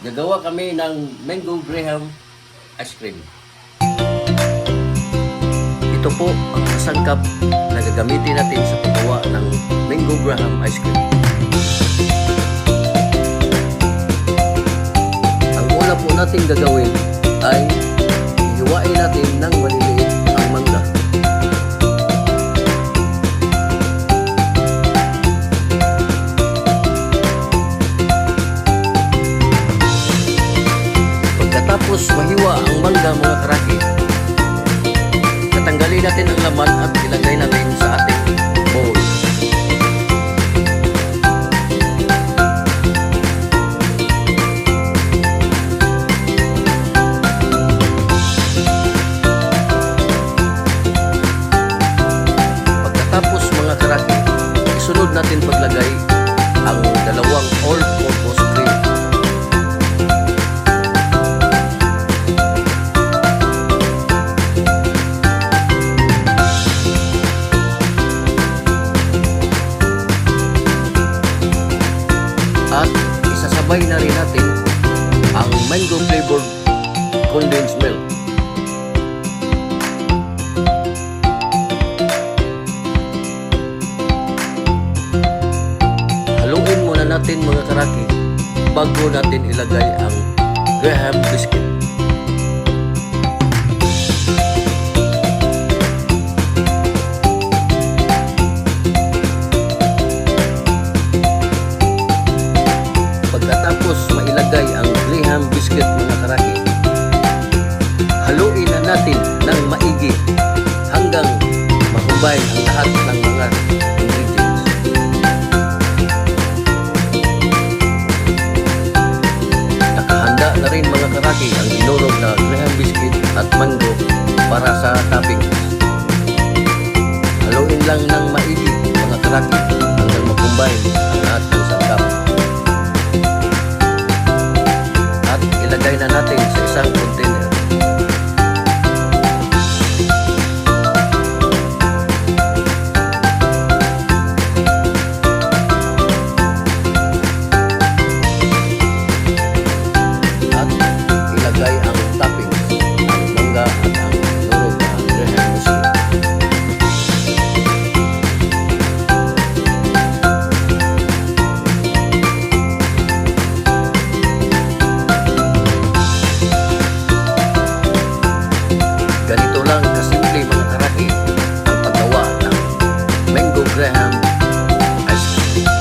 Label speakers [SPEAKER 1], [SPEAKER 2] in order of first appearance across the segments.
[SPEAKER 1] Gagawa kami ng mango graham ice cream. Ito po ang sangkap na gagamitin natin sa paggawa ng mango graham ice cream. Ang una po natin gagawin ay hiwain natin ng maliliit ang mangga. Pagkatapos mahiwa ang mangga mga karaki, tatanggalin natin ang laman at ilagay natin sa ating bowl. Pagkatapos mga karaki, isunod natin paglagay ang dalawang all-purpose cream. At isasabay na rin natin ang mango flavored condensed milk. Haluin muna natin mga karaki bago natin ilagay ang graham biscuit. Pagkatapos mailagay ang graham biscuit mga karaki, haluin na natin ng maigi hanggang mahubay ang lahat ng mga ingredients. Nakahanda na rin mga karaki ang dinurog na graham biscuit at mango para sa toppings. Haluin lang ng maigi mga karaki hanggang makumbay ang lahat ng sangkap. Ilagay na natin sa isang container. At ilagay ang toppings, ang mangga at ang dinurog na graham biscuit. Ganito lang kasimple mga karaki ang paggawa ng mango graham ice cream.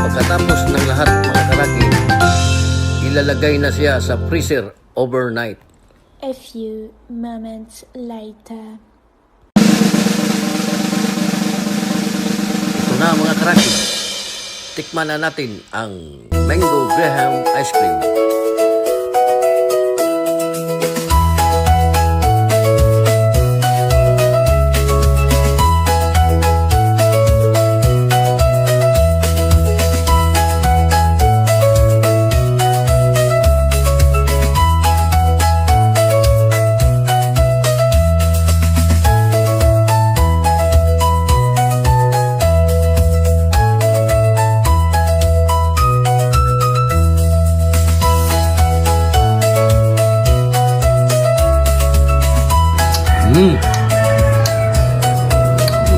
[SPEAKER 1] Pagkatapos ng lahat mga karaki, ilalagay na siya sa freezer overnight.
[SPEAKER 2] A few moments later.
[SPEAKER 1] Ito na mga karaki, tikman na natin ang mango graham ice cream.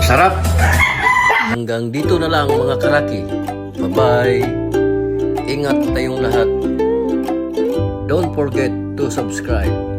[SPEAKER 1] Sarap! Hanggang dito na lang mga karaki. Bye-bye! Ingat tayong lahat. Don't forget to subscribe.